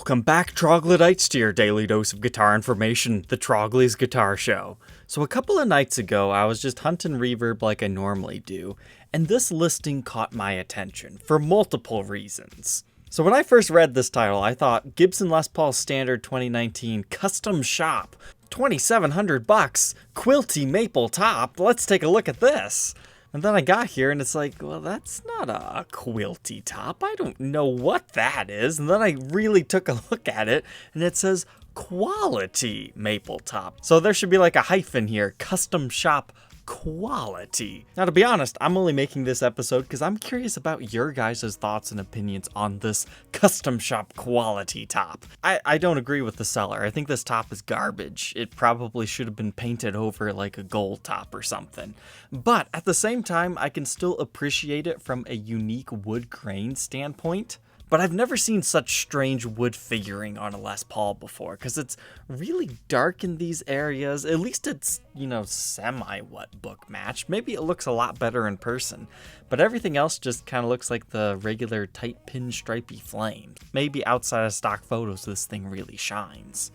Welcome back, Troglodytes, to your daily dose of guitar information, the Trogly's Guitar Show. So a couple of nights ago, I was just hunting reverb like I normally do, and this listing caught my attention for multiple reasons. So when I first read this title, I thought Gibson Les Paul Standard 2019 Custom Shop, $2,700, quilty maple top. Let's take a look at this. And then I got here and it's like, well, that's not a quilty top. I don't know what that is. And then I really took a look at it and it says quality maple top. So there should be like a hyphen here, custom shop quality. Now, to be honest, I'm only making this episode because I'm curious about your guys' thoughts and opinions on this custom shop quality top. I don't agree with the seller. I think this top is garbage. It probably should have been painted over like a gold top or something. But at the same time, I can still appreciate it from a unique wood grain standpoint. But I've never seen such strange wood figuring on a Les Paul before, because it's really dark in these areas. At least it's, semi-what book match. Maybe it looks a lot better in person, but everything else just kind of looks like the regular tight pinstripey flame. Maybe outside of stock photos, this thing really shines.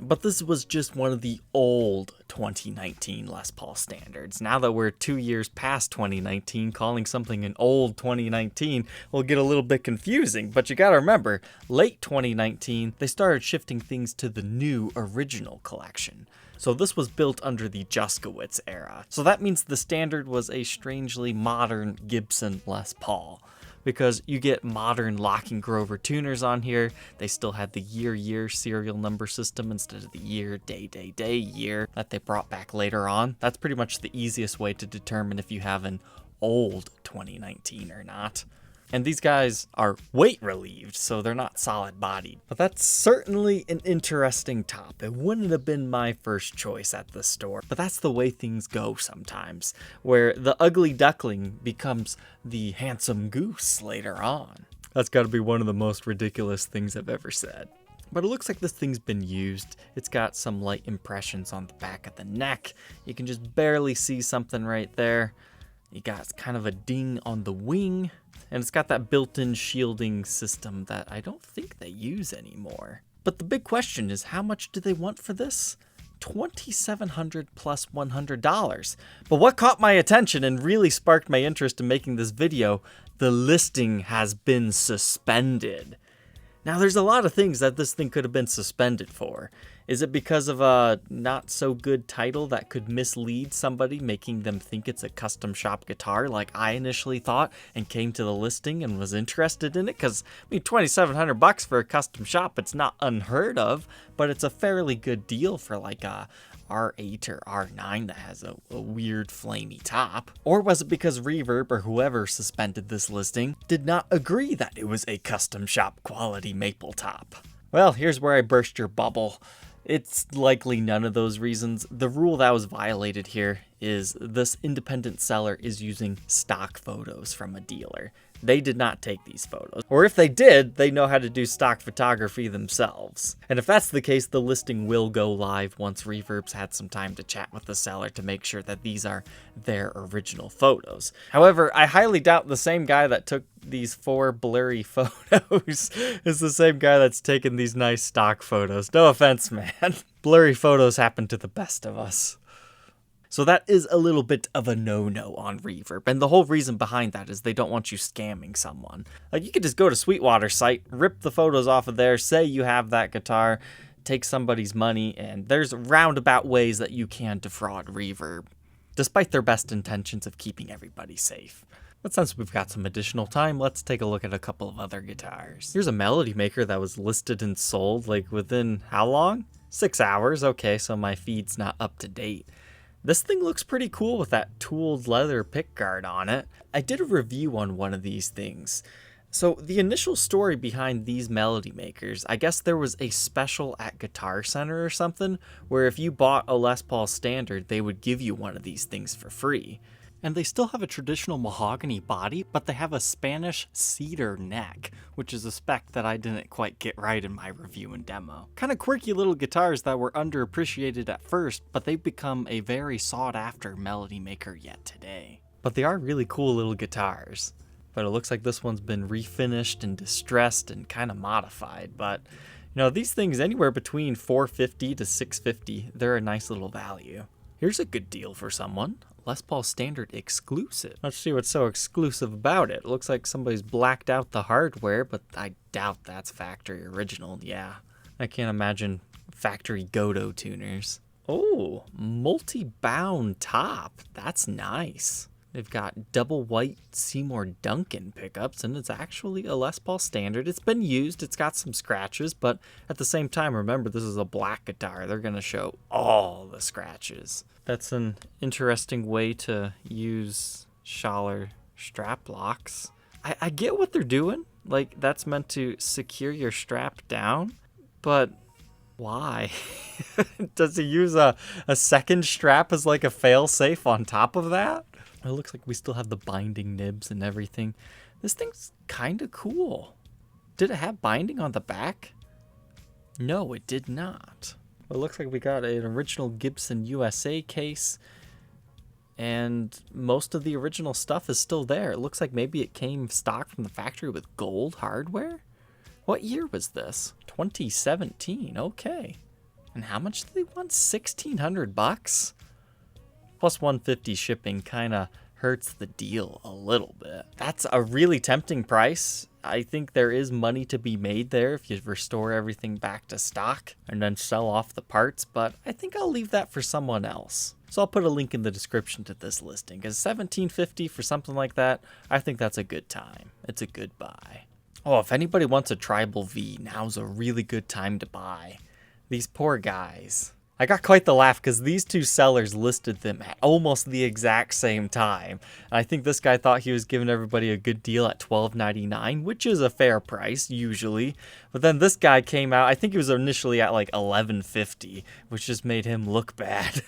But this was just one of the old 2019 Les Paul standards. Now that we're 2 years past 2019, calling something an old 2019 will get a little bit confusing. But you gotta remember, late 2019, they started shifting things to the new original collection. So this was built under the Juskowitz era. So that means the standard was a strangely modern Gibson Les Paul, because you get modern Locking Grover tuners on here. They still had the year serial number system instead of the year, day, year that they brought back later on. That's pretty much the easiest way to determine if you have an old 2019 or not. And these guys are weight relieved, so they're not solid bodied. But that's certainly an interesting top. It wouldn't have been my first choice at the store, but that's the way things go sometimes, where the ugly duckling becomes the handsome goose later on. That's gotta be one of the most ridiculous things I've ever said. But it looks like this thing's been used. It's got some light impressions on the back of the neck. You can just barely see something right there. You got kind of a ding on the wing. And it's got that built-in shielding system that I don't think they use anymore. But the big question is, how much do they want for this? $2,700 plus $100. But what caught my attention and really sparked my interest in making this video, the listing has been suspended. Now, there's a lot of things that this thing could have been suspended for. Is it because of a not so good title that could mislead somebody, making them think it's a custom shop guitar like I initially thought and came to the listing and was interested in it? Because, $2,700 for a custom shop, it's not unheard of, but it's a fairly good deal for like a R8 or R9 that has a weird flamey top. Or was it because Reverb or whoever suspended this listing did not agree that it was a custom shop quality maple top? Well, here's where I burst your bubble. It's likely none of those reasons. The rule that was violated here is this independent seller is using stock photos from a dealer. They did not take these photos. Or if they did, they know how to do stock photography themselves. And if that's the case, the listing will go live once Reverb's had some time to chat with the seller to make sure that these are their original photos. However, I highly doubt the same guy that took these 4 blurry photos is the same guy that's taking these nice stock photos. No offense, man. Blurry photos happen to the best of us. So that is a little bit of a no-no on Reverb, and the whole reason behind that is they don't want you scamming someone. Like, you could just go to Sweetwater's site, rip the photos off of there, say you have that guitar, take somebody's money, and there's roundabout ways that you can defraud Reverb, despite their best intentions of keeping everybody safe. But since we've got some additional time, let's take a look at a couple of other guitars. Here's a Melody Maker that was listed and sold, like, within how long? 6 hours. Okay, so my feed's not up to date. This thing looks pretty cool with that tooled leather pickguard on it. I did a review on one of these things. So the initial story behind these Melody Makers, I guess there was a special at Guitar Center or something, where if you bought a Les Paul Standard, they would give you one of these things for free. And they still have a traditional mahogany body, but they have a Spanish cedar neck, which is a spec that I didn't quite get right in my review and demo. Kind of quirky little guitars that were underappreciated at first, but they've become a very sought after Melody Maker yet today. But they are really cool little guitars. But it looks like this one's been refinished and distressed and kind of modified, but You know, these things anywhere between $450 to $650, they're a nice little value. Here's a good deal for someone. Les Paul Standard exclusive. Let's see what's so exclusive about it. Looks like somebody's blacked out the hardware, but I doubt that's factory original. Yeah, I can't imagine factory Godot tuners. Oh, multi-bound top. That's nice. They've got double white Seymour Duncan pickups, and it's actually a Les Paul Standard. It's been used, it's got some scratches, but at the same time, remember, this is a black guitar. They're gonna show all the scratches. That's an interesting way to use Schaller strap locks. I get what they're doing. Like, that's meant to secure your strap down, but why? Does he use a second strap as like a fail-safe on top of that? It looks like we still have the binding nibs and everything. This thing's kind of cool. Did it have binding on the back? No, it did not. It looks like we got an original Gibson USA case, and most of the original stuff is still there. It looks like maybe it came stock from the factory with gold hardware. What year was this? 2017. Okay. And how much did they want? $1,600? Plus 150 shipping kind of hurts the deal a little bit. That's a really tempting price. I think there is money to be made there if you restore everything back to stock and then sell off the parts, but I think I'll leave that for someone else. So I'll put a link in the description to this listing, because $1,750 for something like that, I think that's a good time. It's a good buy. Oh, if anybody wants a Tribal V, now's a really good time to buy. These poor guys. I got quite the laugh because these two sellers listed them at almost the exact same time. And I think this guy thought he was giving everybody a good deal at $12.99, which is a fair price usually. But then this guy came out, I think he was initially at like $11.50, which just made him look bad.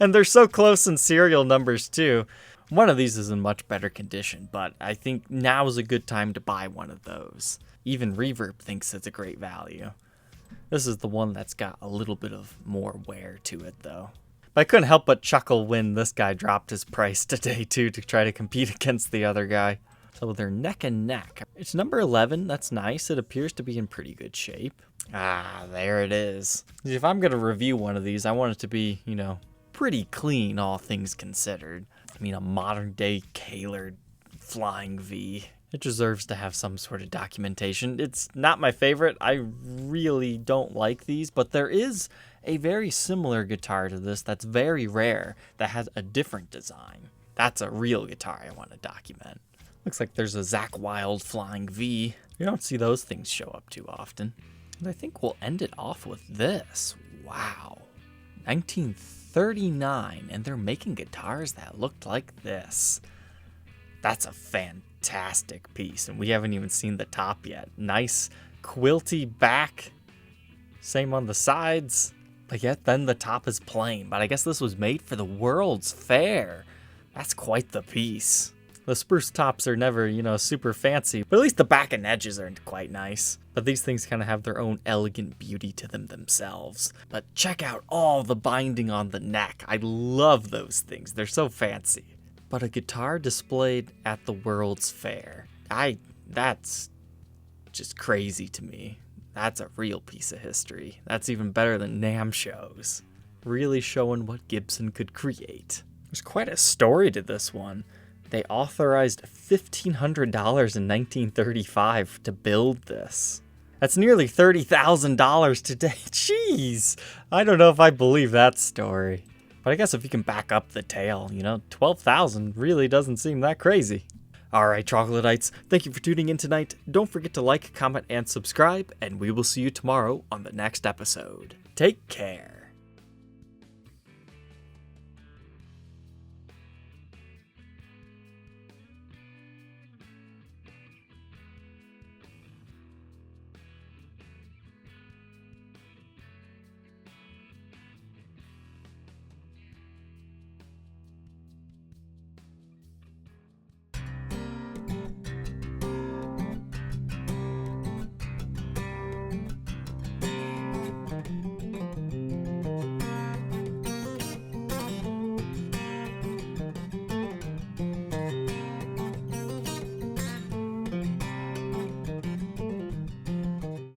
And they're so close in serial numbers too. One of these is in much better condition, but I think now is a good time to buy one of those. Even Reverb thinks it's a great value. This is the one that's got a little bit of more wear to it, though. But I couldn't help but chuckle when this guy dropped his price today, too, to try to compete against the other guy. So they're neck and neck. It's number 11. That's nice. It appears to be in pretty good shape. Ah, there it is. If I'm going to review one of these, I want it to be, you know, pretty clean, all things considered. I mean, a modern-day Kaler Flying V. It deserves to have some sort of documentation. It's not my favorite. I really don't like these, but there is a very similar guitar to this that's very rare that has a different design. That's a real guitar I want to document. Looks like there's a Zakk Wylde Flying V. You don't see those things show up too often. And I think we'll end it off with this. Wow. 1939, and they're making guitars that looked like this. That's a fantastic piece, and we haven't even seen the top yet. Nice quilty back, same on the sides, but yet then the top is plain. But I guess this was made for the World's Fair. That's quite the piece. The spruce tops are never, you know, super fancy, but at least the back and edges are quite nice. But these things kind of have their own elegant beauty to them themselves. But check out all the binding on the neck. I love those things. They're so fancy. But a guitar displayed at the World's Fair. That's just crazy to me. That's a real piece of history. That's even better than NAMM shows. Really showing what Gibson could create. There's quite a story to this one. They authorized $1,500 in 1935 to build this. That's nearly $30,000 today. Jeez, I don't know if I believe that story. But I guess if you can back up the tale, you know, 12,000 really doesn't seem that crazy. Alright, Troglodytes, thank you for tuning in tonight. Don't forget to like, comment, and subscribe, and we will see you tomorrow on the next episode. Take care.